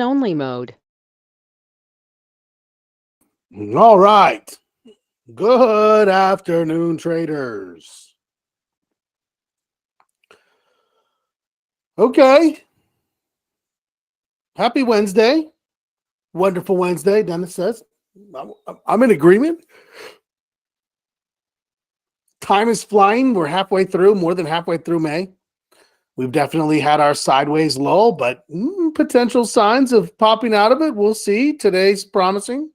Only mode. All right. Good afternoon, traders. Okay. Happy Wednesday. Wonderful Wednesday, Dennis says. I'm in agreement. Time is flying. We're halfway through, more than halfway through May. We've definitely had our sideways lull, but potential signs of popping out of it. We'll see. Today's promising.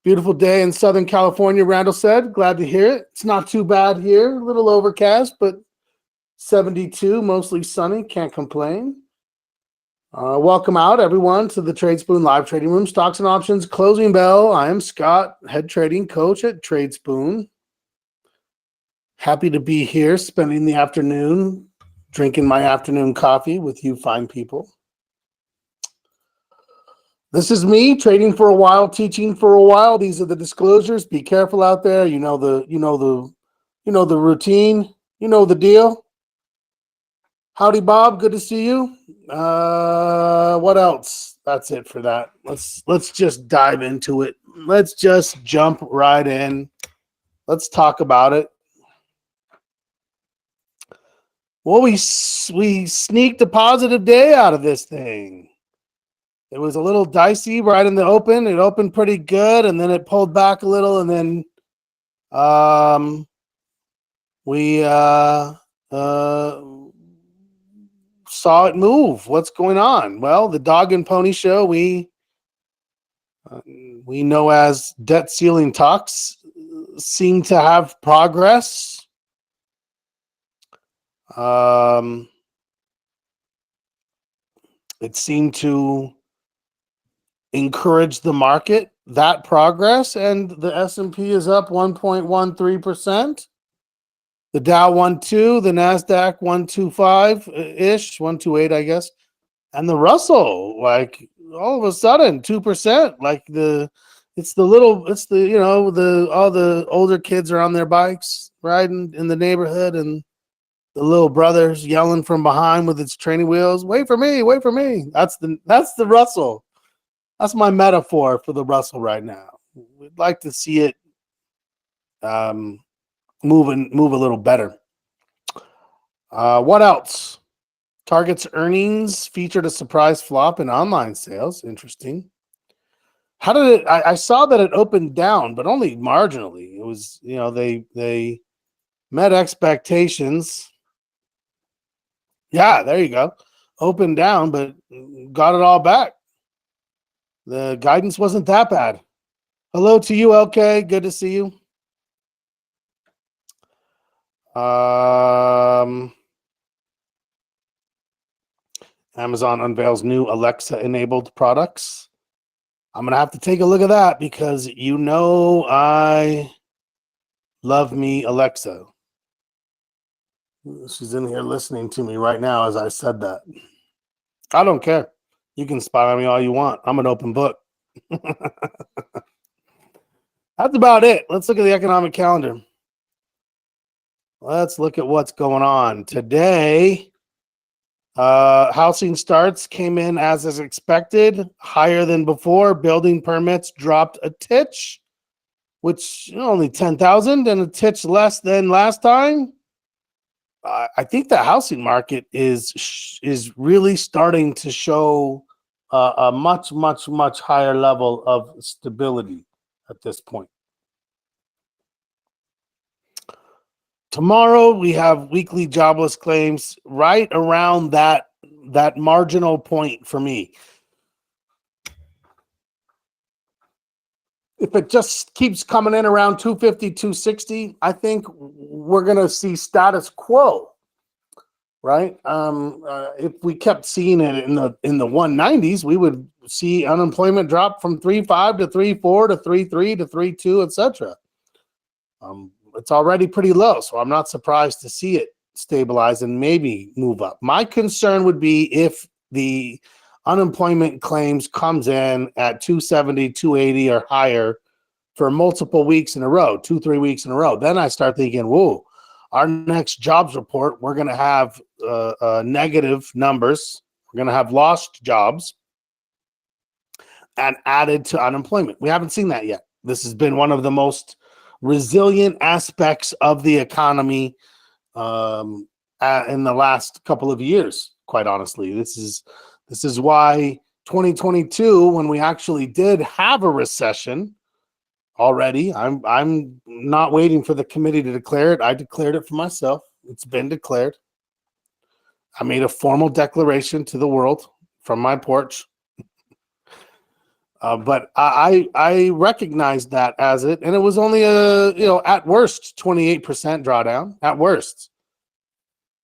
Beautiful day in Southern California, Randall said. Glad to hear it. It's not too bad here. A little overcast, but 72, mostly sunny. Can't complain. Welcome out, everyone, to the Tradespoon live trading room. Stocks and options closing bell. I am Scott, head trading coach at Tradespoon. Happy to be here, spending the afternoon drinking my afternoon coffee with you fine people. This is me trading for a while, teaching for a while. These are the disclosures. Be careful out there. You know the routine. You know the deal. Howdy, Bob. Good to see you. What else? That's it for that. Let's just dive into it. Let's just jump right in. Let's talk about it. Well, we sneaked a positive day out of this thing. It was a little dicey right in the open. It opened pretty good, and then it pulled back a little, and then we saw it move. What's going on? Well, the dog and pony show we know as debt ceiling talks seem to have progress. It seemed to encourage the market, that progress, and the S&P is up 1.13%. The Dow 1.2, the NASDAQ 1.25-ish, 1.28, I guess. And the Russell, like, all of a sudden, 2%. Like, all the older kids are on their bikes riding in the neighborhood, and the little brother's yelling from behind with its training wheels, wait for me, wait for me. That's the Russell. That's my metaphor for the Russell right now. We'd like to see it move a little better. What else? Target's earnings featured a surprise flop in online sales. Interesting. How did it? I saw that it opened down, but only marginally. It was, they met expectations. Yeah, there you go. Opened down, but got it all back. The guidance wasn't that bad. Hello to you, LK. Good to see you. Amazon unveils new Alexa-enabled products. I'm going to have to take a look at that because I love me Alexa. She's in here listening to me right now as I said that. I don't care. You can spy on me all you want. I'm an open book. That's about it. Let's look at the economic calendar. Let's look at what's going on today. Housing starts came in as expected, higher than before. Building permits dropped a titch, which only 10,000 and a titch less than last time. I think the housing market is really starting to show a much, much, much higher level of stability at this point. Tomorrow we have weekly jobless claims right around that marginal point for me. If it just keeps coming in around 250, 260, I think we're going to see status quo, right? If we kept seeing it in the 190s, we would see unemployment drop from 3.5 to 3.4 to 3.3 to 3.2, etc. It's already pretty low, so I'm not surprised to see it stabilize and maybe move up. My concern would be if the unemployment claims comes in at 270, 280 or higher for multiple weeks in a row, 2-3 weeks in a row. Then I start thinking, whoa, our next jobs report, we're going to have negative numbers. We're going to have lost jobs. and added to unemployment. We haven't seen that yet. This has been one of the most resilient aspects of the economy in the last couple of years, quite honestly. This is why 2022, when we actually did have a recession already, I'm not waiting for the committee to declare it. I declared it for myself. It's been declared. I made a formal declaration to the world from my porch. But I recognized that as it, and it was only at worst 28% drawdown. At worst,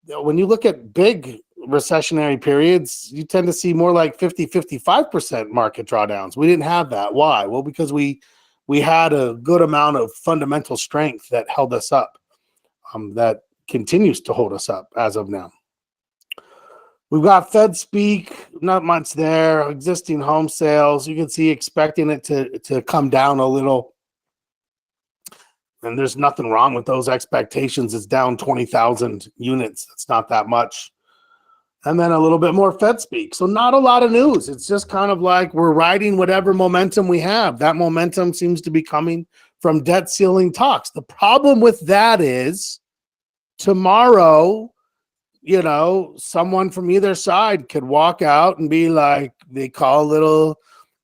when you look at big recessionary periods, you tend to see more like 50-55% market drawdowns. We didn't have that. Why? Well, because we had a good amount of fundamental strength that held us up, that continues to hold us up as of now. We've got Fed speak, not much there. Existing home sales, you can see expecting it to come down a little. And there's nothing wrong with those expectations. It's down 20,000 units. That's not that much. And then a little bit more Fed speak. So not a lot of news. It's just kind of like we're riding whatever momentum we have. That momentum seems to be coming from debt ceiling talks. The problem with that is tomorrow, someone from either side could walk out and be like, they call a little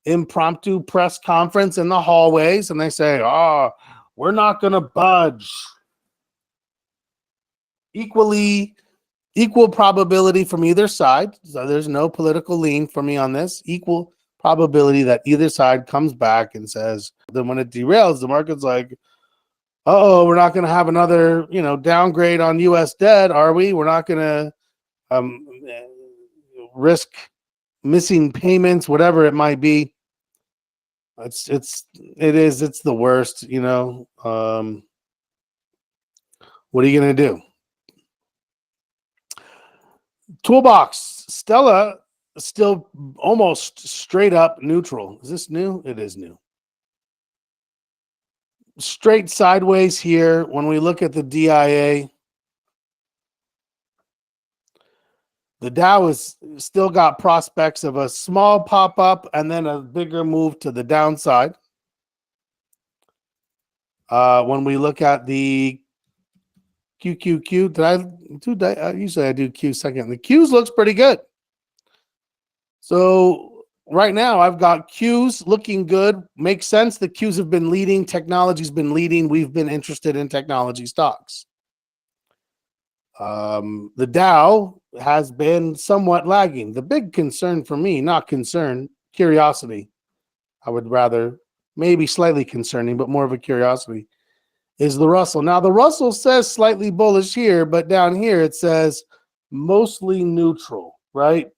impromptu press conference in the hallways and they say, we're not going to budge. Equal probability from either side. So there's no political lean for me on this. Equal probability that either side comes back and says, then when it derails, the market's like, we're not going to have another, downgrade on U.S. debt, are we? We're not going to risk missing payments, whatever it might be. It's the worst, what are you going to do? Toolbox, Stella still almost straight up neutral. Is this new? It is new. Straight sideways here. When we look at the DIA, the Dow is still got prospects of a small pop up and then a bigger move to the downside. When we look at the QQQ, usually I do Q second. The Qs looks pretty good. So right now I've got Qs looking good. Makes sense. The Qs have been leading. Technology's been leading. We've been interested in technology stocks. The Dow has been somewhat lagging. The big concern for me, not concern, curiosity. I would rather, maybe slightly concerning, but more of a curiosity, is the Russell. Now, the Russell says slightly bullish here, but down here it says mostly neutral, right?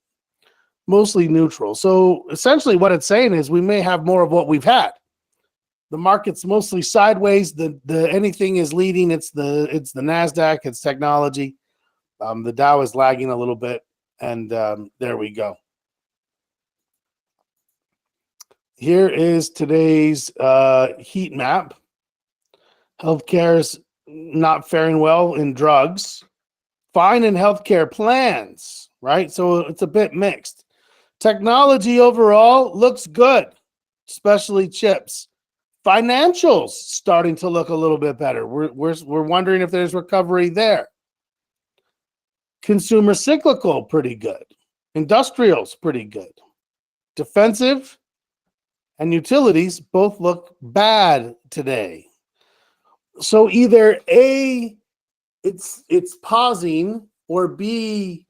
Mostly neutral. So essentially what it's saying is we may have more of what we've had. The market's mostly sideways. The anything is leading. It's the NASDAQ. It's technology. The Dow is lagging a little bit, and there we go. Here is today's heat map. Healthcare's not faring well in drugs. Fine in healthcare plans, right? So it's a bit mixed. Technology overall looks good, especially chips. Financials starting to look a little bit better. We're wondering if there's recovery there. Consumer cyclical, pretty good. Industrials, pretty good. Defensive and utilities both look bad today. So either A, it's pausing, or B,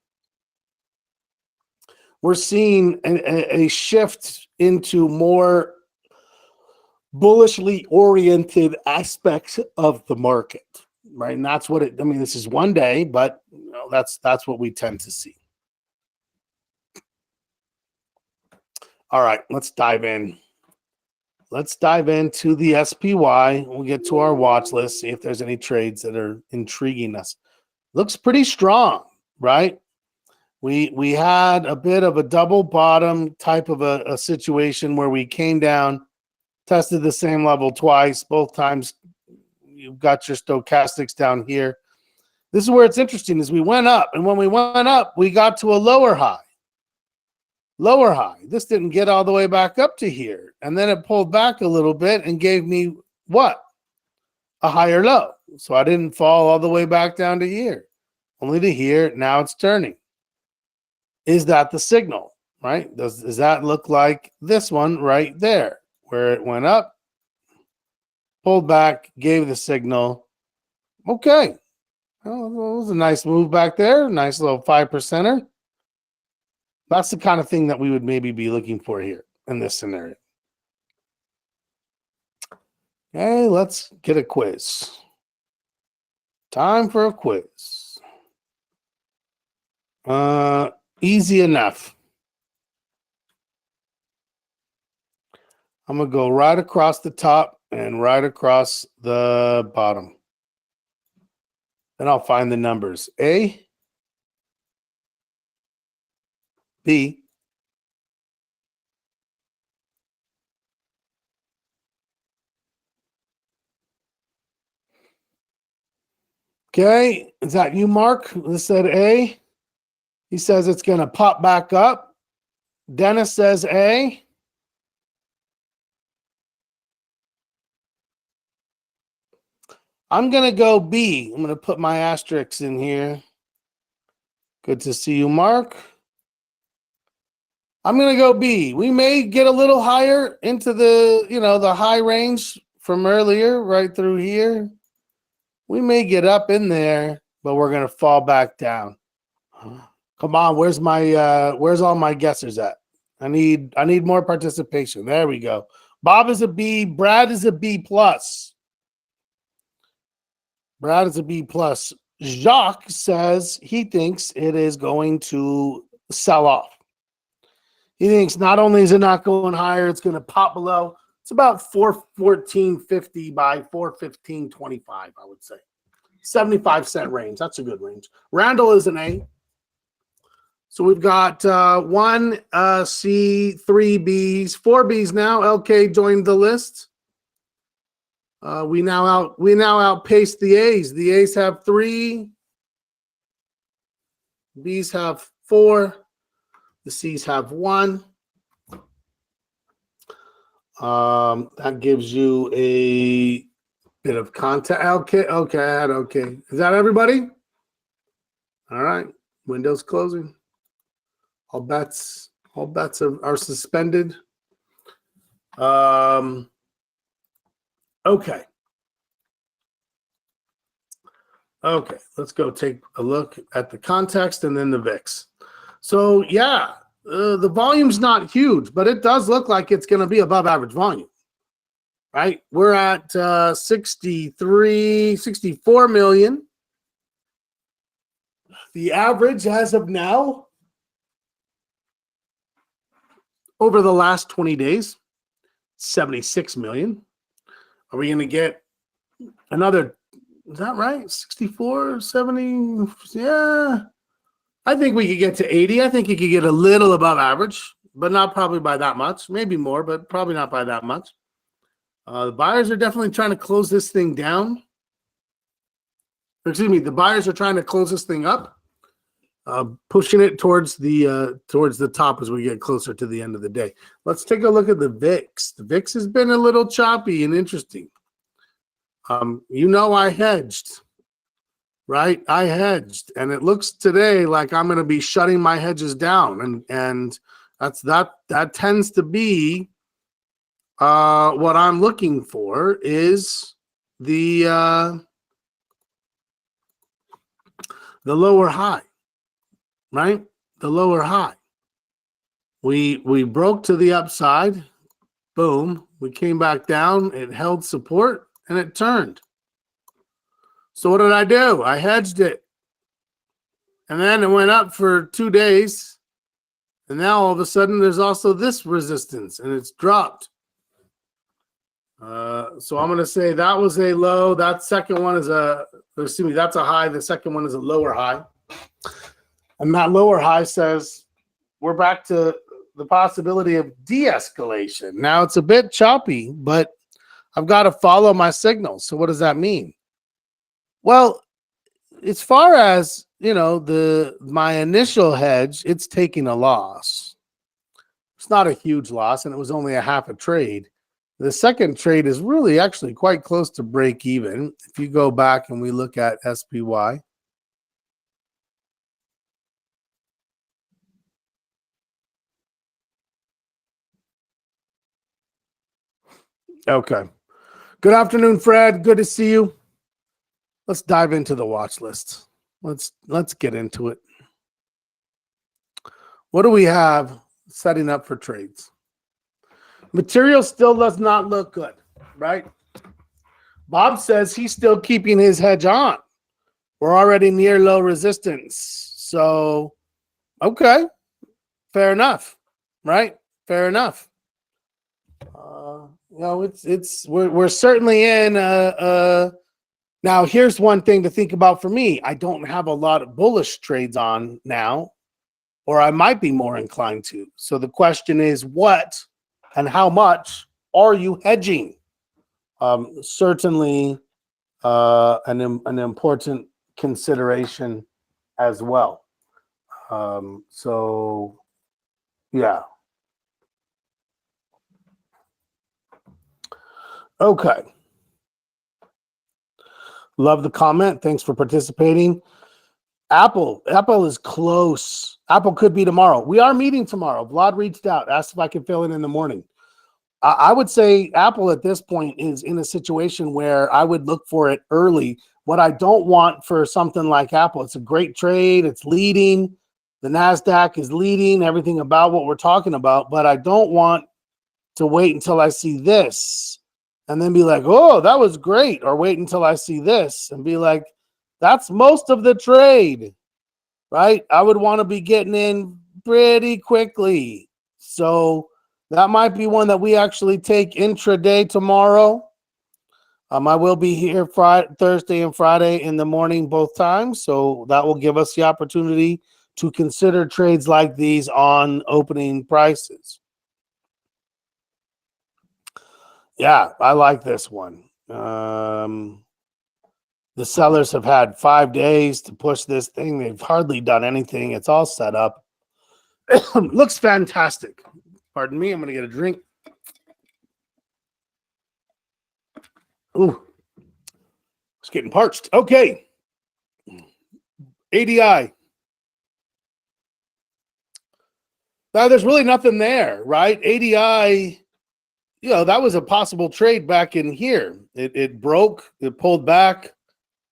we're seeing a shift into more bullishly oriented aspects of the market, right? And that's what this is one day, but that's what we tend to see. All right, let's dive in. Let's dive into the SPY. We'll get to our watch list, see if there's any trades that are intriguing us. Looks pretty strong, right? We had a bit of a double bottom type of a situation where we came down, tested the same level twice. Both times you've got your stochastics down here. This is where it's interesting is we went up, and when we went up, we got to a lower high. lower high. This didn't get all the way back up to here. And then it pulled back a little bit and gave me what? A higher low. So I didn't fall all the way back down to here, only to here. Now it's turning. Is that the signal, right? Does that look like this one right there, where it went up, pulled back, gave the signal? Okay. Well, it was a nice move back there. Nice little 5%er. That's the kind of thing that we would maybe be looking for here in this scenario. Okay, let's get a quiz. Time for a quiz. Easy enough. I'm going to go right across the top and right across the bottom. Then I'll find the numbers. A, B, okay, is that you, Mark? This said A. He says it's going to pop back up. Dennis says A. I'm going to go B. I'm going to put my asterisks in here. Good to see you, Mark. I'm going to go B. We may get a little higher into the, the high range from earlier, right through here. We may get up in there, but we're going to fall back down. Come on, where's all my guessers at? I need more participation. There we go. Bob is a B. Brad is a B plus. Brad is a B plus. Jacques says he thinks it is going to sell off. He thinks not only is it not going higher, it's going to pop below. It's about 414.50 by 415.25, I would say. 75-cent range. That's a good range. Randall is an A. So we've got one C, three Bs, four Bs now. LK joined the list. We now outpace the A's. The A's have 3. B's have 4. The C's have 1. That gives you a bit of content. Okay. Is that everybody? All right. Windows closing. All bets are suspended. Okay. Let's go take a look at the context and then the VIX. So yeah, the volume's not huge, but it does look like it's going to be above average volume, right? We're at 64 million. The average as of now over the last 20 days, 76 million. Are we going to get another, is that right? 64, 70? Yeah. I think we could get to 80. I think you could get a little above average, but not probably by that much. Maybe more, but probably not by that much. The buyers are definitely trying to close this thing down. Excuse me, the buyers are trying to close this thing up, pushing it towards the top as we get closer to the end of the day. Let's take a look at the VIX. The VIX has been a little choppy and interesting. I hedged. Right? I hedged, and it looks today like I'm going to be shutting my hedges down, and that tends to be what I'm looking for is the lower high, right? The lower high. We broke to the upside, boom. We came back down. It held support, and it turned. So what did I do? I hedged it. And then it went up for 2 days. And now all of a sudden there's also this resistance and it's dropped. So I'm going to say that was a low. That second one is that's a high. The second one is a lower high. And that lower high says we're back to the possibility of de-escalation. Now it's a bit choppy, but I've got to follow my signals. So what does that mean? Well, as far as, my initial hedge, it's taking a loss. It's not a huge loss, and it was only a half a trade. The second trade is really actually quite close to break even. If you go back and we look at SPY, okay. Good afternoon, Fred. Good to see you. Let's dive into the watch list. Let's get into it. What do we have setting up for trades? Material still does not look good, right? Bob says he's still keeping his hedge on. We're already near low resistance. So, okay, fair enough, right? Fair enough. We're certainly in. Now, here's one thing to think about for me. I don't have a lot of bullish trades on now, or I might be more inclined to. So the question is, what and how much are you hedging? Certainly an important consideration as well. So, yeah. Okay. Love the comment. Thanks for participating. Apple is close. Apple could be tomorrow. We are meeting tomorrow. Vlad reached out, asked if I could fill in the morning. I would say Apple at this point is in a situation where I would look for it early. What I don't want for something like Apple, it's a great trade. It's leading. The NASDAQ is leading everything about what we're talking about, but I don't want to wait until I see this and then be like, oh, that was great. Or wait until I see this and be like, that's most of the trade, right? I would want to be getting in pretty quickly. So that might be one that we actually take intraday tomorrow. I will be here Thursday and Friday in the morning both times. So that will give us the opportunity to consider trades like these on opening prices. Yeah, I like this one. The sellers have had 5 days to push this thing. They've hardly done anything. It's all set up. Looks fantastic. Pardon me. I'm going to get a drink. Ooh, it's getting parched. Okay. ADI. Now, there's really nothing there, right? ADI, that was a possible trade back in here. It broke. It pulled back.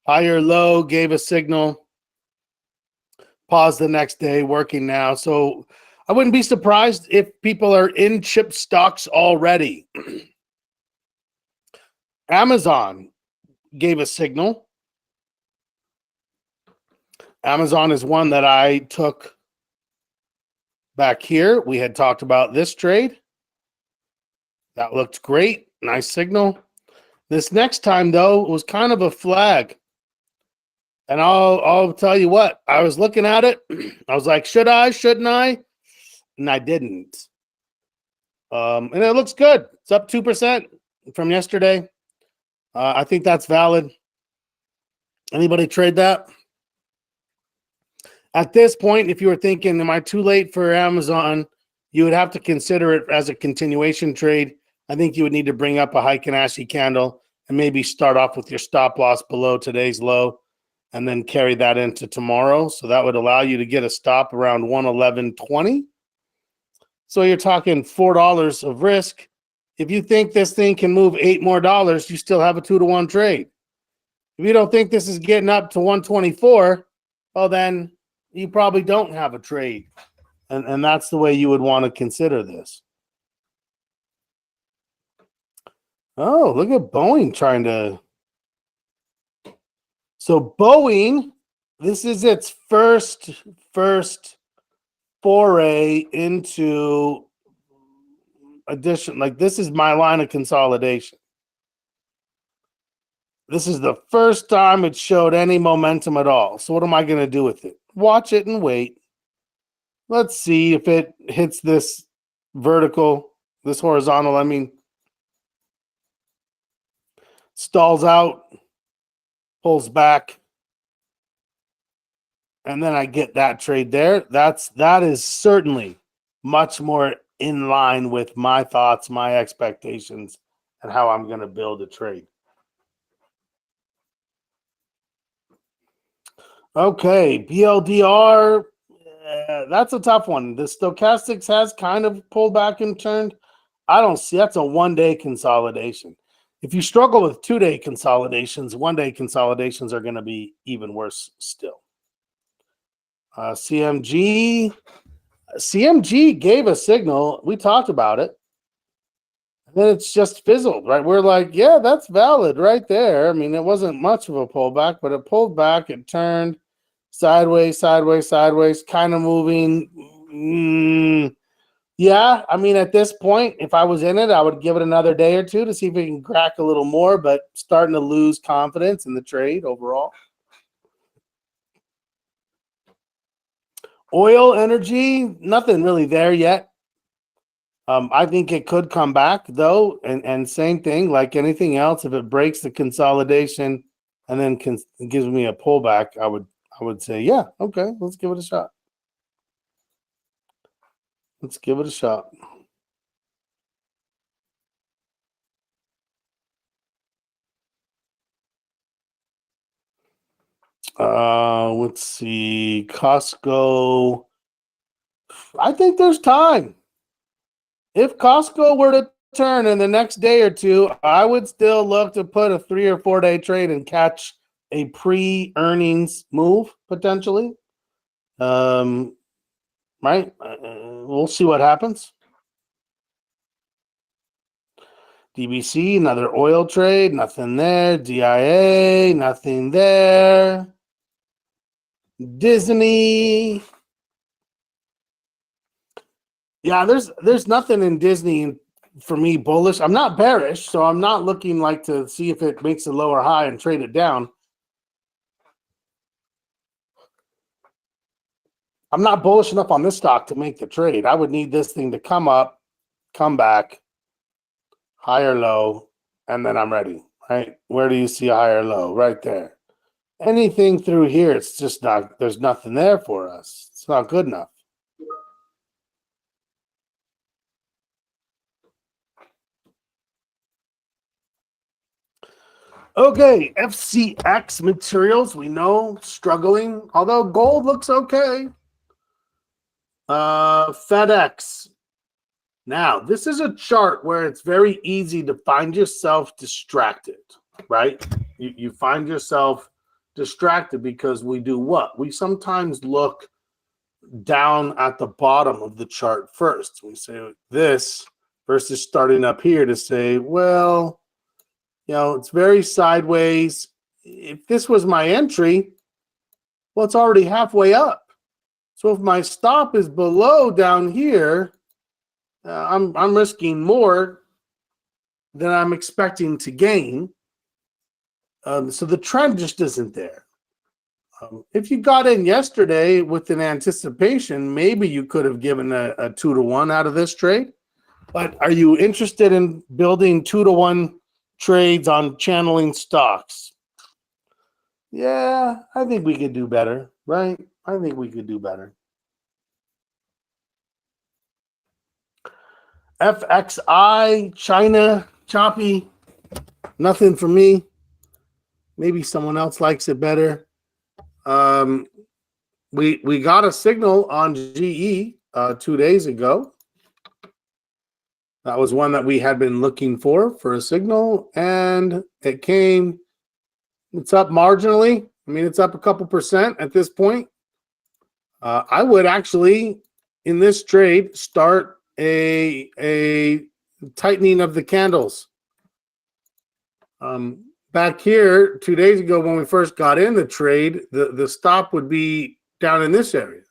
Higher low, gave a signal. Paused the next day, working now. So I wouldn't be surprised if people are in chip stocks already. Amazon gave a signal. Amazon is one that I took back here. We had talked about this trade. That looked great. Nice signal. This next time, though, was kind of a flag. And I'll tell you what, I was looking at it. I was like, should I, shouldn't I? And I didn't. And it looks good. It's up 2% from yesterday. I think that's valid. Anybody trade that? At this point, if you were thinking, am I too late for Amazon? You would have to consider it as a continuation trade. I think you would need to bring up a Heikin-Ashi candle and maybe start off with your stop loss below today's low and then carry that into tomorrow. So that would allow you to get a stop around 111.20. So you're talking $4 of risk. If you think this thing can move $8 more, you still have a 2-to-1 trade. If you don't think this is getting up to 124, well, then you probably don't have a trade. And that's the way you would want to consider this. Oh, look at Boeing trying to. So Boeing, this is its first foray into addition. Like, this is my line of consolidation. This is the first time it showed any momentum at all. So what am I going to do with it? Watch it and wait. Let's see if it hits this vertical, this horizontal, stalls out, pulls back, and then I get that trade there. That is certainly much more in line with my thoughts, my expectations, and how I'm going to build a trade. Okay, BLDR, that's a tough one. The stochastics has kind of pulled back and turned. I don't see, that's a one-day consolidation. If you struggle with 2-day consolidations, 1-day consolidations are going to be even worse still. CMG gave a signal. We talked about it. And then it's just fizzled, right? We're like, yeah, that's valid right there. I mean, it wasn't much of a pullback, but it pulled back. It turned sideways, sideways, sideways, kind of moving. Yeah, I mean, at this point, if I was in it, I would give it another day or two to see if it can crack a little more, but starting to lose confidence in the trade overall. Oil, energy, nothing really there yet. I think it could come back, though, and same thing, like anything else, if it breaks the consolidation and then gives me a pullback, I would say, yeah, okay, let's give it a shot. Let's give it a shot. Let's see. Costco. I think there's time. If Costco were to turn in the next day or two, I would still look to put a 3 or 4 day trade and catch a pre-earnings move potentially. Right? We'll see what happens. DBC, another oil trade, nothing there. DIA, nothing there. Disney. Yeah, there's nothing in Disney for me bullish. I'm not bearish, so I'm not looking like to see if it makes a lower high and trade it down. I'm not bullish enough on this stock to make the trade. I would need this thing to come up, come back, higher low, and then I'm ready, right? Where do you see a higher low? Right there. Anything through here, it's just not, there's nothing there for us. It's not good enough. Okay, FCX Materials, we know, struggling, although gold looks okay. FedEx. Now, this is a chart where it's very easy to find yourself distracted, right? You find yourself distracted because we do what? We sometimes look down at the bottom of the chart first. We say this versus starting up here to say, well, you know, it's very sideways. If this was my entry, well, it's already halfway up. So if my stop is below down here, I'm risking more than I'm expecting to gain. So the trend just isn't there. If you got in yesterday with an anticipation, maybe you could have given a 2-to-1 out of this trade. But are you interested in building 2-to-1 trades on channeling stocks? Yeah, I think we could do better, right? I think we could do better. FXI, China, choppy, nothing for me. Maybe someone else likes it better. We got a signal on GE 2 days ago. That was one that we had been looking for a signal, and it came. It's up marginally. I mean, it's up a couple percent at this point. I would actually, in this trade, start a tightening of the candles. Back here 2 days ago when we first got in the trade, the stop would be down in this area.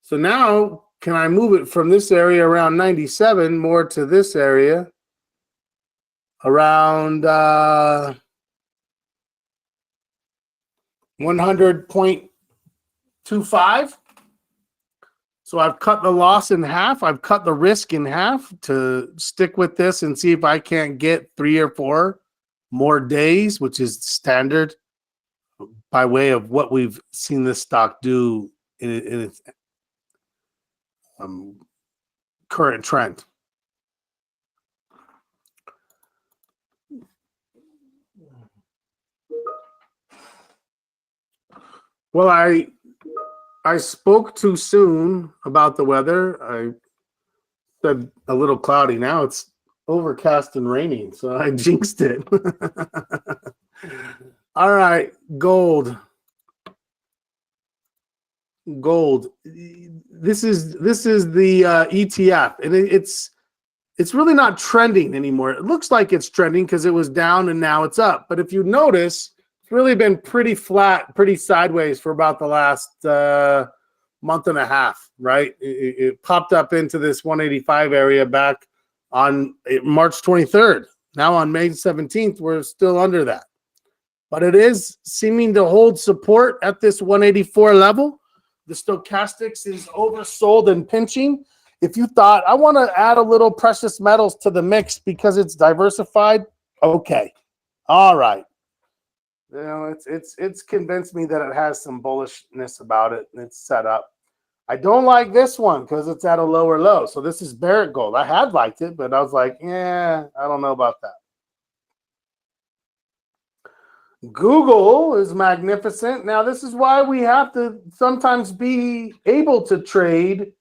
So now, can I move it from this area around 97 more to this area around 100.25? So I've cut the loss in half. I've cut the risk in half to stick with this and see if I can't get 3 or 4 more days, which is standard by way of what we've seen this stock do in its current trend. Well, I spoke too soon about the weather. I said a little cloudy. Now it's overcast and raining, so I jinxed it. All right, gold. This is the ETF, and it's really not trending anymore. It looks like it's trending because it was down and now it's up. But if you notice, it's really been pretty flat, pretty sideways for about the last month and a half, right? It popped up into this 185 area back on March 23rd. Now on May 17th, we're still under that. But it is seeming to hold support at this 184 level. The stochastics is oversold and pinching. If you thought, I want to add a little precious metals to the mix because it's diversified, okay. All right. You know, it's convinced me that it has some bullishness about it and it's set up. I don't like this one because it's at a lower low. So this is Barrett Gold. I had liked it, but I was like, yeah, I don't know about that. Google is magnificent. Now, this is why we have to sometimes be able to trade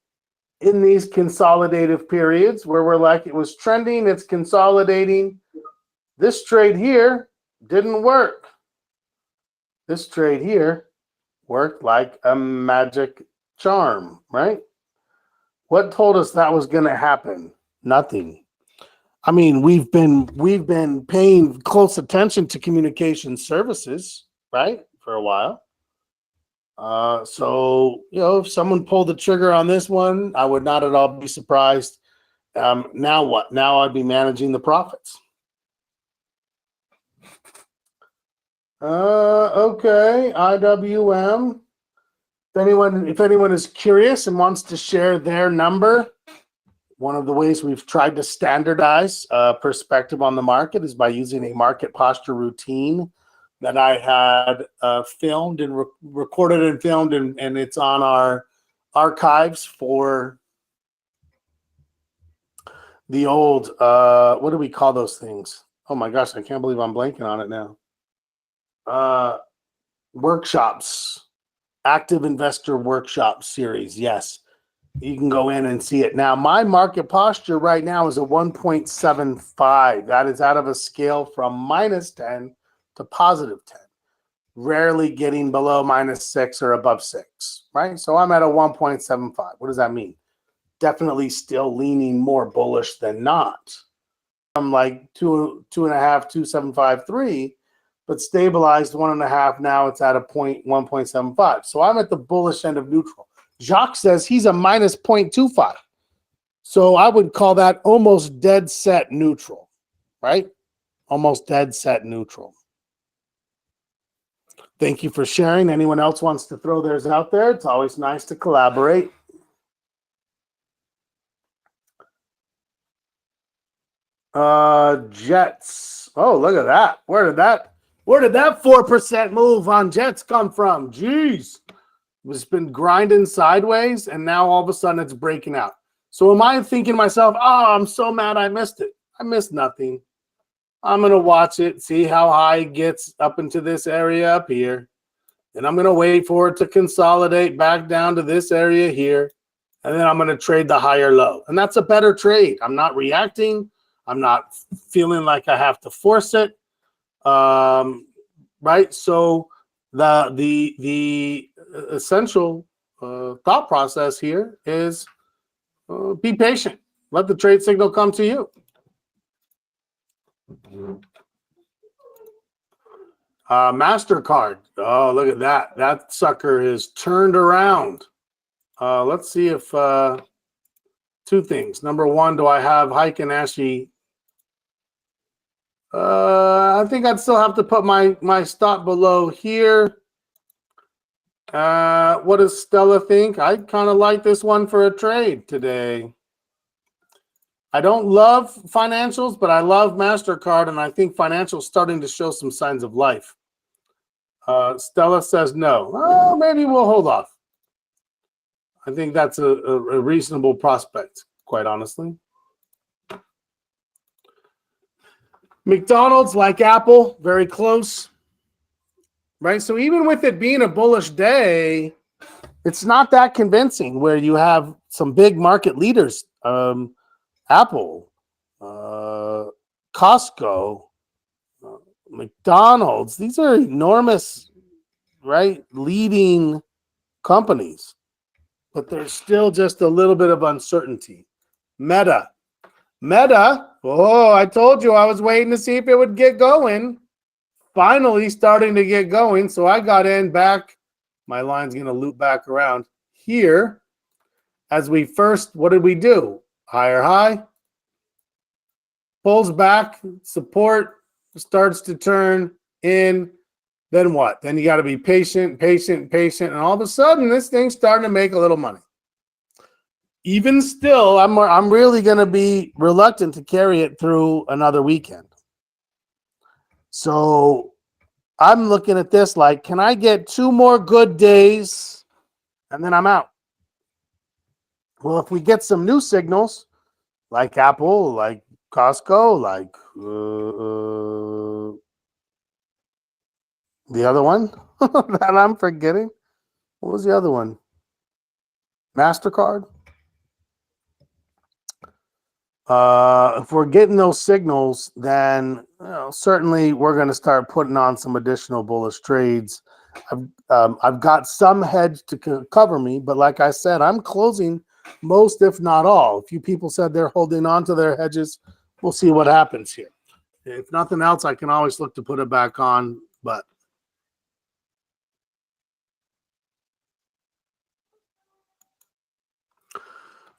in these consolidative periods where we're like, it was trending, it's consolidating. This trade here didn't work. This trade here worked like a magic charm, right? What told us that was going to happen? Nothing. I mean, we've been paying close attention to communication services, right, for a while. So, you know, if someone pulled the trigger on this one, I would not at all be surprised. Now what? Now I'd be managing the profits. Okay, IWM. If anyone is curious and wants to share their number, one of the ways we've tried to standardize perspective on the market is by using a market posture routine that I had filmed and recorded and filmed, and it's on our archives for the old, what do we call those things? Oh my gosh, I can't believe I'm blanking on it now. Workshops, active investor workshop series. Yes. You can go in and see it. Now, my market posture right now is a 1.75. That is out of a scale from -10 to +10. Rarely getting below -6 or above 6, right? So I'm at a 1.75. What does that mean? Definitely still leaning more bullish than not. I'm like 2.5, 2.75, 3, but stabilized 1.5. Now it's at a 1.75. So I'm at the bullish end of neutral. Jacques says he's a -0.25. So I would call that almost dead set neutral, right? Almost dead set neutral. Thank you for sharing. Anyone else wants to throw theirs out there? It's always nice to collaborate. Jets. Oh, look at that. Where did that 4% move on Jets come from? Jeez. It's been grinding sideways, and now all of a sudden it's breaking out. So am I thinking to myself, oh, I'm so mad I missed it? I missed nothing. I'm going to watch it, see how high it gets up into this area up here. And I'm going to wait for it to consolidate back down to this area here. And then I'm going to trade the higher low. And that's a better trade. I'm not reacting. I'm not feeling like I have to force it. Right? So the essential thought process here is be patient. Let the trade signal come to you. MasterCard. Oh, look at that. That sucker is turned around. Let's see if two things. Number one, do I have Hike and Ashy? I think I'd still have to put my stop below here. What does Stella think? I kind of like this one for a trade today. I don't love financials, but I love MasterCard, and I think financials starting to show some signs of life. Stella says no. Oh, maybe we'll hold off. I think that's a reasonable prospect. quite honestly. McDonald's, like Apple, very close, right? So even with it being a bullish day, it's not that convincing where you have some big market leaders, Apple, Costco, McDonald's. These are enormous, right, leading companies, but there's still just a little bit of uncertainty. Meta, oh, I told you I was waiting to see if it would get going. Finally starting to get going. So I got in back. My line's going to loop back around here. As we first, what did we do? Higher high. Pulls back. Support starts to turn in. Then what? Then you got to be patient. And all of a sudden, this thing's starting to make a little money. Even still, I'm really going to be reluctant to carry it through another weekend. So I'm looking at this like, can I get 2 more good days and then I'm out? Well, if we get some new signals like Apple, like Costco, like the other one that I'm forgetting. What was the other one? MasterCard. If we're getting those signals, then certainly we're going to start putting on some additional bullish trades. I've got some hedge to cover me, but like I said, I'm closing most, if not all. A few people said they're holding on to their hedges. We'll see what happens here. If nothing else, I can always look to put it back on, but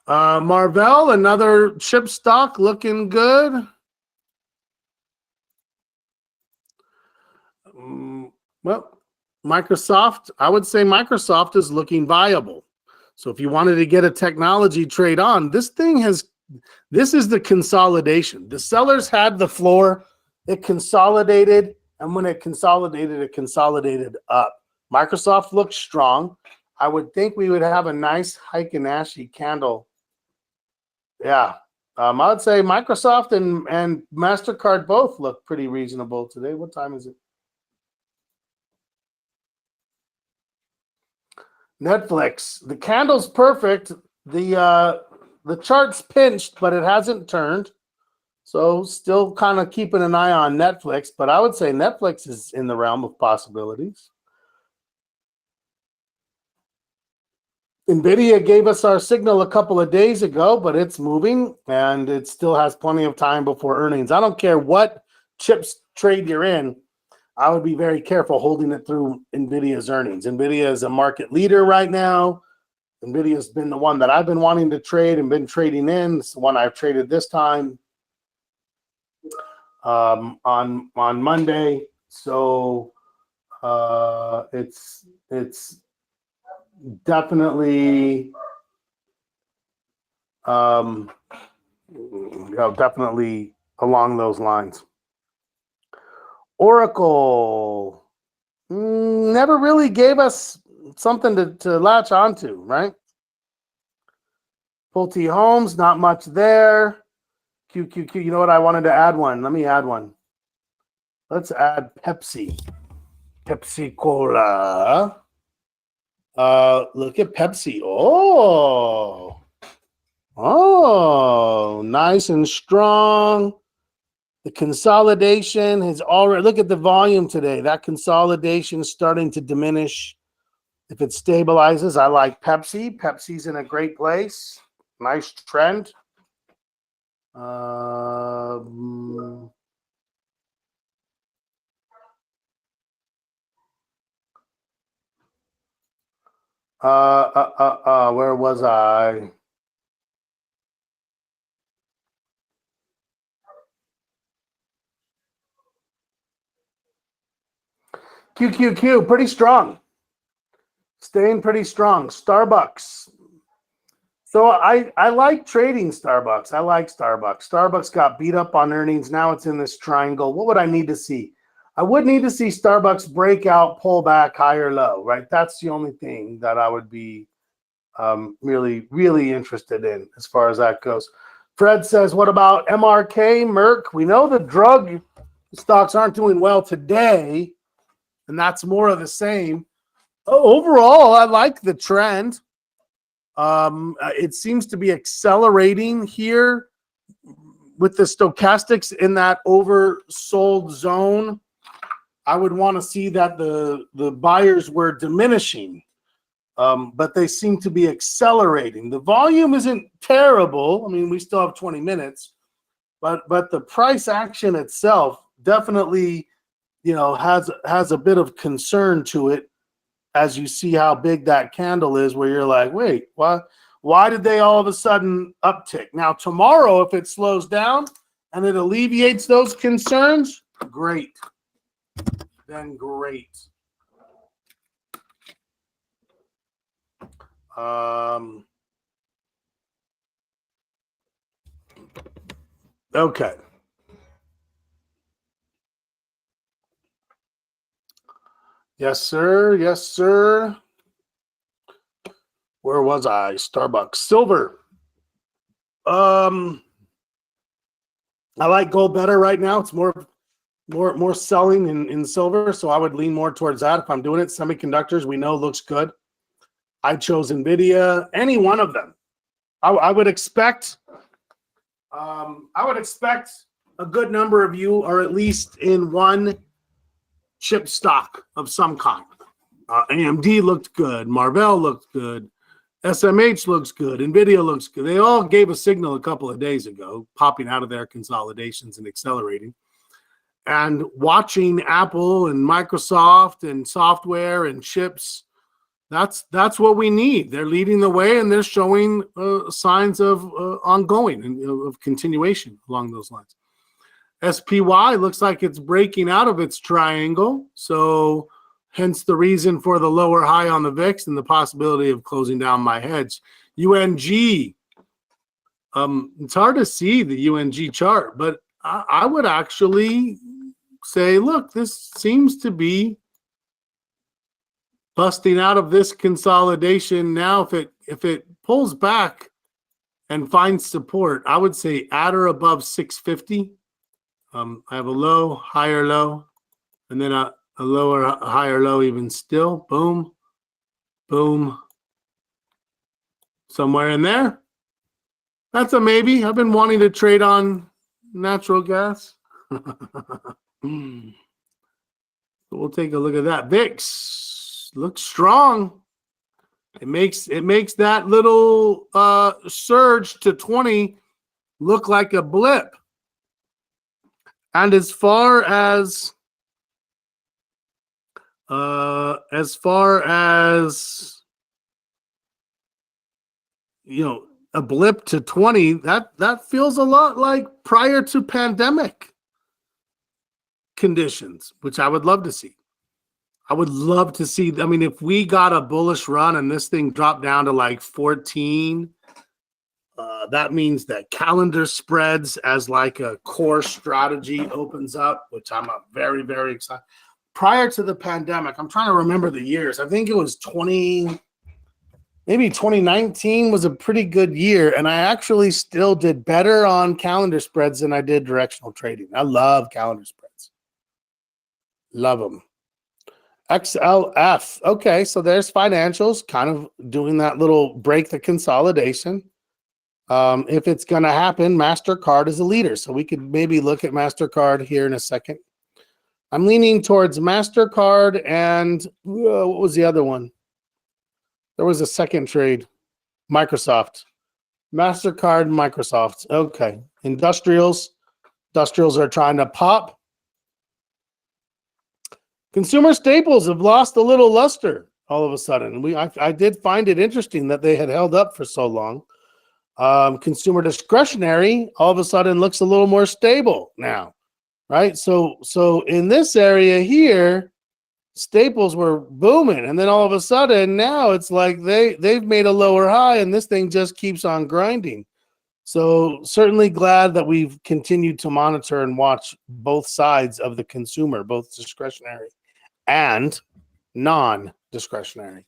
Marvell, another chip stock looking good. Well, Microsoft, I would say Microsoft is looking viable. So if you wanted to get a technology trade on, this is the consolidation. The sellers had the floor, it consolidated, and when it consolidated up. Microsoft looks strong. I would think we would have a nice Heikin-Ashi candle. Yeah, I would say Microsoft and MasterCard both look pretty reasonable today. What time is it? Netflix. The candle's perfect. The chart's pinched, but it hasn't turned. So still kind of keeping an eye on Netflix, but I would say Netflix is in the realm of possibilities. NVIDIA gave us our signal a couple of days ago, but it's moving and it still has plenty of time before earnings. I don't care what chips trade you're in. I would be very careful holding it through NVIDIA's earnings. NVIDIA is a market leader right now. NVIDIA's been the one that I've been wanting to trade and been trading in. It's the one I've traded this time on Monday. So it's definitely definitely along those lines. Oracle never really gave us something to latch onto, right? Pulte Homes, not much there. QQQ, you know what? I wanted to add one. Let me add one. Let's add Pepsi. Pepsi Cola. Look at Pepsi. Oh, nice and strong. The consolidation has already, look at the volume today. That consolidation is starting to diminish. If it stabilizes, I like Pepsi. Pepsi's in a great place. Nice trend. Where was I? QQQ, pretty strong. Staying pretty strong. Starbucks. So I like trading Starbucks. I like Starbucks. Starbucks got beat up on earnings. Now it's in this triangle. What would I need to see? I would need to see Starbucks break out, pull back, higher low, right? That's the only thing that I would be really, really interested in as far as that goes. Fred says, what about MRK, Merck? We know the drug stocks aren't doing well today, and that's more of the same. Overall, I like the trend. It seems to be accelerating here with the stochastics in that oversold zone. I would want to see that the buyers were diminishing, but they seem to be accelerating. The volume isn't terrible. I mean, we still have 20 minutes, but the price action itself definitely, has a bit of concern to it as you see how big that candle is, where you're like, wait, why did they all of a sudden uptick? Now, tomorrow, if it slows down and it alleviates those concerns, great. Then great. Okay. Yes, sir. Yes, sir. Where was I? Starbucks. Silver. I like gold better right now. It's more selling in silver, so I would lean more towards that if I'm doing it. Semiconductors, we know, looks good. I chose NVIDIA, any one of them. I would expect a good number of you are at least in one chip stock of some kind. AMD looked good. Marvell looked good. SMH looks good. NVIDIA looks good. They all gave a signal a couple of days ago, popping out of their consolidations and accelerating. And watching Apple and Microsoft and software and chips, that's what we need. They're leading the way, and they're showing signs of ongoing and of continuation along those lines. SPY looks like it's breaking out of its triangle, so hence the reason for the lower high on the VIX and the possibility of closing down my hedge. UNG, it's hard to see the UNG chart, but I would actually say, look, this seems to be busting out of this consolidation. Now, if it pulls back and finds support, I would say at or above 650. I have a low, higher low, and then a lower, higher low even still. Boom, boom. Somewhere in there. That's a maybe. I've been wanting to trade on natural gas. We'll take a look at that. VIX looks strong. It makes that little surge to 20 look like a blip. And as far as a blip to 20, that feels a lot like prior to pandemic conditions, which I would love to see. I would love to see. I mean, if we got a bullish run and this thing dropped down to like 14, that means that calendar spreads as like a core strategy opens up, which I'm very, very excited. Prior to the pandemic, I'm trying to remember the years. I think it was 2019 was a pretty good year, and I actually still did better on calendar spreads than I did directional trading. I love calendar spreads. Love them. XLF. Okay, so there's financials kind of doing that little break the consolidation. If it's going to happen, MasterCard is a leader. So we could maybe look at MasterCard here in a second. I'm leaning towards MasterCard and what was the other one? There was a second trade. Microsoft. MasterCard, Microsoft. Okay. Industrials. Industrials are trying to pop. Consumer staples have lost a little luster all of a sudden. I did find it interesting that they had held up for so long. Consumer discretionary all of a sudden looks a little more stable now, right? So in this area here, staples were booming, and then all of a sudden now it's like they've made a lower high, and this thing just keeps on grinding. So certainly glad that we've continued to monitor and watch both sides of the consumer, both discretionary and non-discretionary.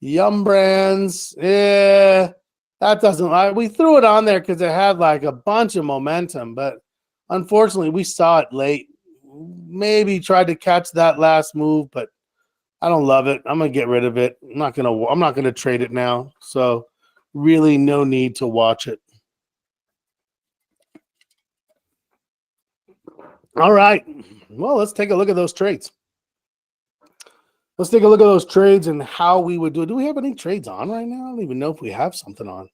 Yum Brands. Yeah, that doesn't. We threw it on there because it had like a bunch of momentum, but unfortunately, we saw it late. Maybe tried to catch that last move, but I don't love it. I'm gonna get rid of it. I'm not gonna trade it now. So really, no need to watch it. All right. Well, let's take a look at those trades. Let's take a look at those trades and how we would do it. Do we have any trades on right now? I don't even know if we have something on.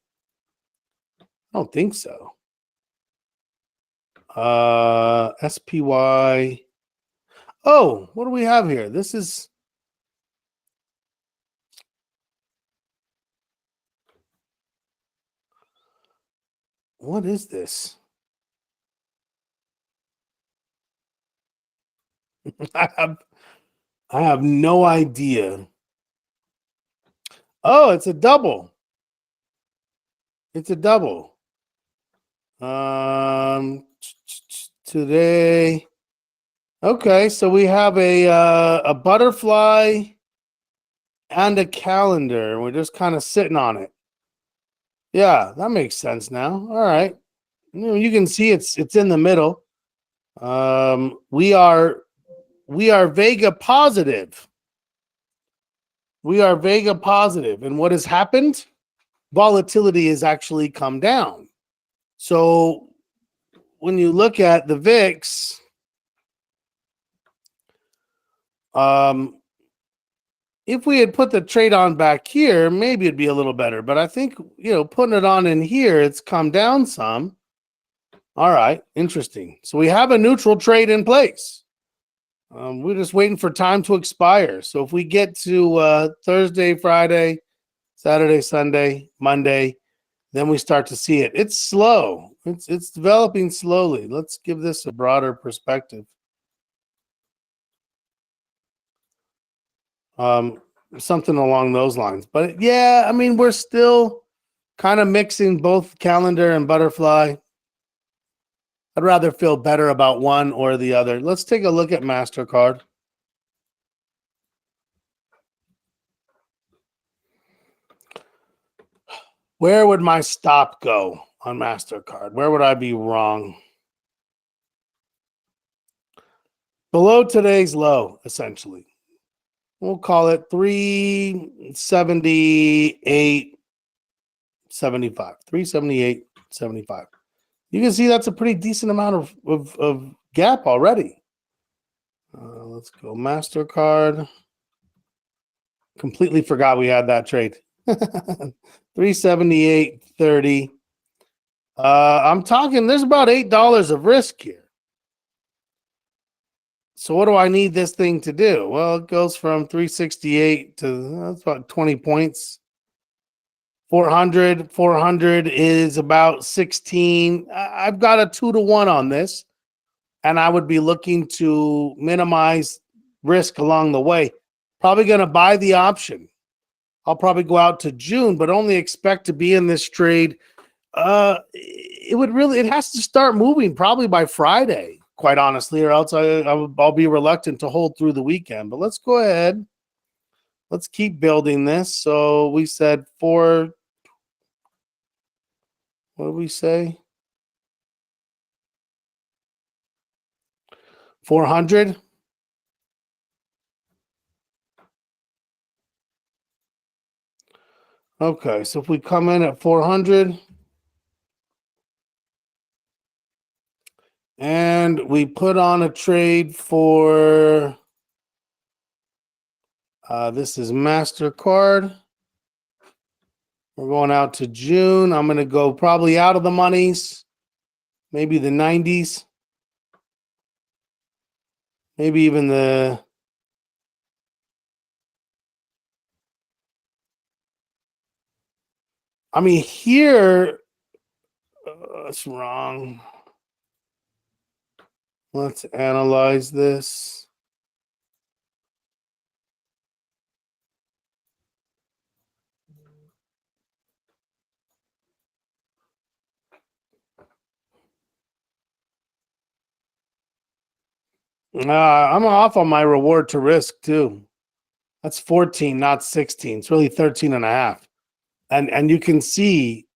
I don't think so. SPY. Oh, what do we have here? This is what is this? I have no idea. Oh, it's a double. It's a double. Today. Okay, so we have a butterfly and a calendar. We're just kind of sitting on it. Yeah, that makes sense now. All right. You can see it's in the middle. We are Vega positive. We are Vega positive. And what has happened? Volatility has actually come down. So when you look at the VIX, if we had put the trade on back here, maybe it'd be a little better. But I think, putting it on in here, it's come down some. All right, interesting. So we have a neutral trade in place. We're just waiting for time to expire. So if we get to Thursday, Friday, Saturday, Sunday, Monday, then we start to see it. It's slow. It's developing slowly. Let's give this a broader perspective. Something along those lines. But yeah, I mean, we're still kind of mixing both calendar and butterfly. I'd rather feel better about one or the other. Let's take a look at MasterCard. Where would my stop go on MasterCard? Where would I be wrong? Below today's low, essentially. We'll call it 378.75. 378.75. You can see that's a pretty decent amount of gap already. Let's go MasterCard. Completely forgot we had that trade. 378.30. I'm talking, there's about $8 of risk here. So what do I need this thing to do? Well, it goes from 368 to that's about 20 points. 400 is about 16. I've got a 2-to-1 on this, and I would be looking to minimize risk along the way. Probably going to buy the option. I'll probably go out to June, but only expect to be in this trade. It has to start moving probably by Friday, quite honestly, or else I'll be reluctant to hold through the weekend. But let's go ahead. Let's keep building this. So we said what did we say? 400. Okay, so if we come in at 400 and we put on a trade for this is MasterCard. We're going out to June. I'm going to go probably out of the monies, maybe the 90s, maybe even here, that's wrong. Let's analyze this. I'm off on my reward to risk too. That's 14, not 16. It's really 13 and a half. And you can see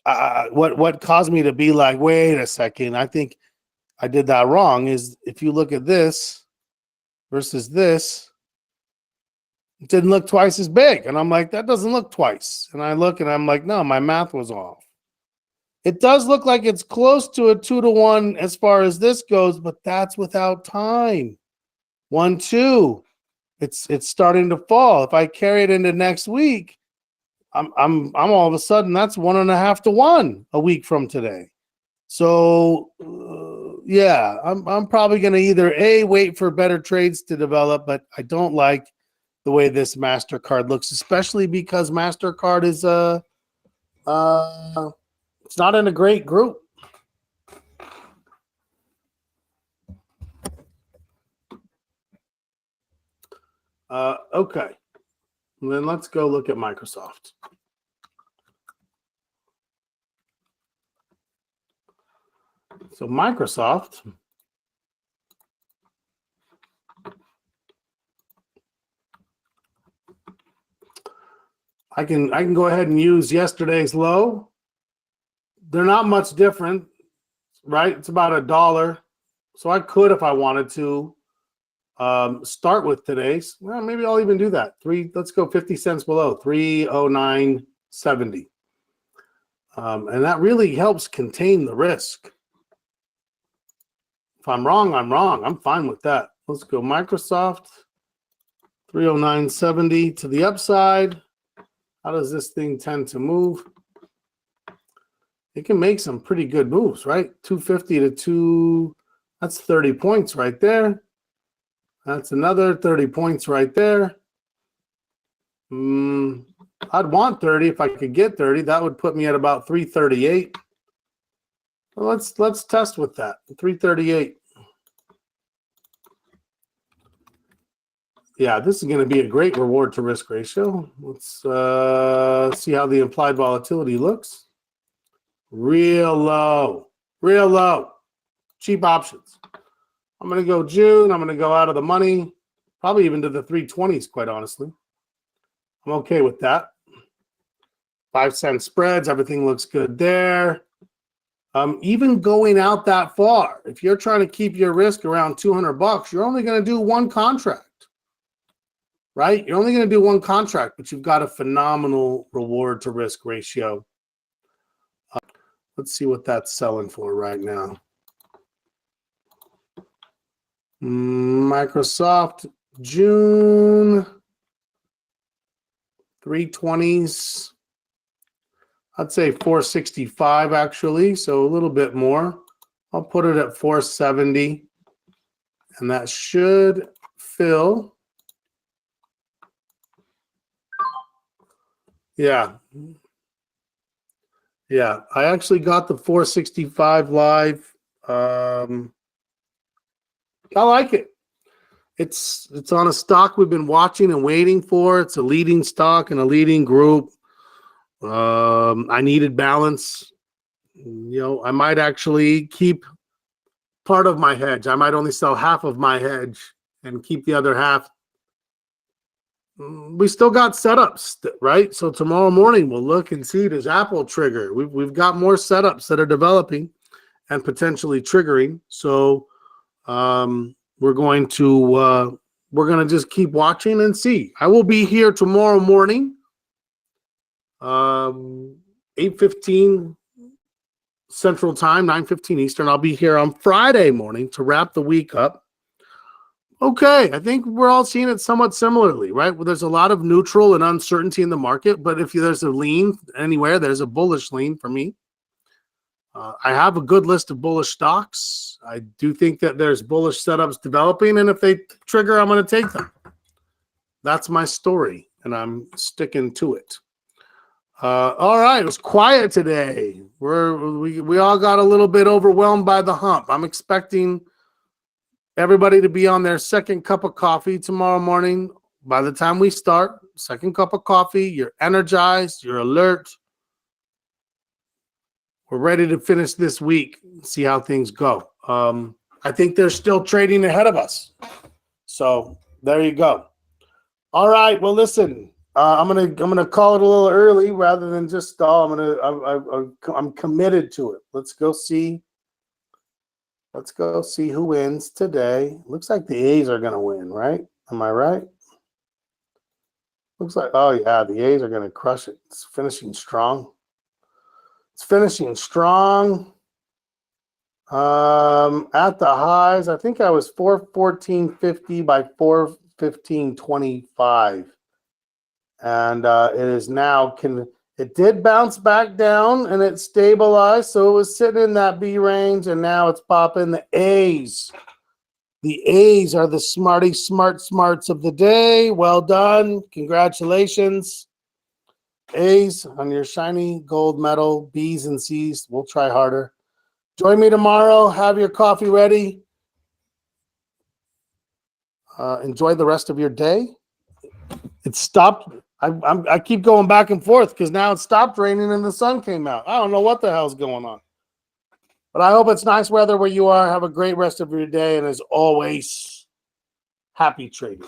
what caused me to be like, wait a second, I think I did that wrong, is if you look at this versus this, it didn't look twice as big. And I'm like, that doesn't look twice. And I look and I'm like, no, my math was off. It does look like it's close to a 2-to-1 as far as this goes, but that's without time. 1-2. It's starting to fall. If I carry it into next week, I'm all of a sudden that's 1.5 to 1 a week from today. So yeah, I'm probably going to either wait for better trades to develop, but I don't like the way this MasterCard looks, especially because MasterCard is it's not in a great group. Okay. And then let's go look at Microsoft. So Microsoft, I can go ahead and use yesterday's low. They're not much different, right? It's about $1. So I could, if I wanted to, start with today's. Well, maybe I'll even do that. Let's go 50 cents below, 309.70. And that really helps contain the risk. If I'm wrong, I'm wrong. I'm fine with that. Let's go Microsoft, 309.70 to the upside. How does this thing tend to move? It can make some pretty good moves, right? 250 to 2, that's 30 points right there. That's another 30 points right there. I'd want 30 if I could get 30. That would put me at about 338. Well, let's test with that. 338. Yeah, this is going to be a great reward to risk ratio. Let's see how the implied volatility looks. Real low. Real low. Cheap options. I'm going to go June. I'm going to go out of the money. Probably even to the 320s, quite honestly. I'm okay with that. 5-cent spreads. Everything looks good there. Even going out that far, if you're trying to keep your risk around $200, you're only going to do one contract, right? You're only going to do one contract, but you've got a phenomenal reward to risk ratio. Let's see what that's selling for right now. Microsoft, June, 320s. I'd say 465 actually, so a little bit more. I'll put it at 470, and that should fill. Yeah. Yeah, I actually got the 465 live. I like it. It's on a stock we've been watching and waiting for. It's a leading stock and a leading group. I needed balance. I might actually keep part of my hedge. I might only sell half of my hedge and keep the other half. We still got setups, right? So tomorrow morning we'll look and see, does Apple trigger? We've got more setups that are developing and potentially triggering. So we're going to just keep watching and see. I will be here tomorrow morning, 8:15 Central Time, 9:15 Eastern. I'll be here on Friday morning to wrap the week up. Okay, I think we're all seeing it somewhat similarly, right? Well, there's a lot of neutral and uncertainty in the market, but if there's a lean anywhere, there's a bullish lean for me. I have a good list of bullish stocks. I do think that there's bullish setups developing, and if they trigger, I'm going to take them. That's my story, and I'm sticking to it. All right, it was quiet today. We all got a little bit overwhelmed by the hump. I'm expecting everybody to be on their second cup of coffee tomorrow morning. By the time we start, second cup of coffee, you're energized, you're alert. We're ready to finish this week, see how things go. I think they're still trading ahead of us. So there you go. All right. Well, listen. I'm gonna call it a little early rather than just stall. I'm committed to it. Let's go see who wins today. Looks like the A's are gonna win, right? Am I right? Looks like, oh yeah, the A's are gonna crush it. It's finishing strong. It's finishing strong. At the highs, I think I was 414.50 by 415.25. And it is now it did bounce back down and it stabilized, so it was sitting in that B range, and now it's popping. The A's are the smarts of the day. Well done, congratulations, A's, on your shiny gold medal. B's and C's, we'll try harder. Join me tomorrow. Have your coffee ready. Enjoy the rest of your day. It stopped. I keep going back and forth because now it stopped raining and the sun came out. I don't know what the hell's going on. But I hope it's nice weather where you are. Have a great rest of your day. And as always, happy trading.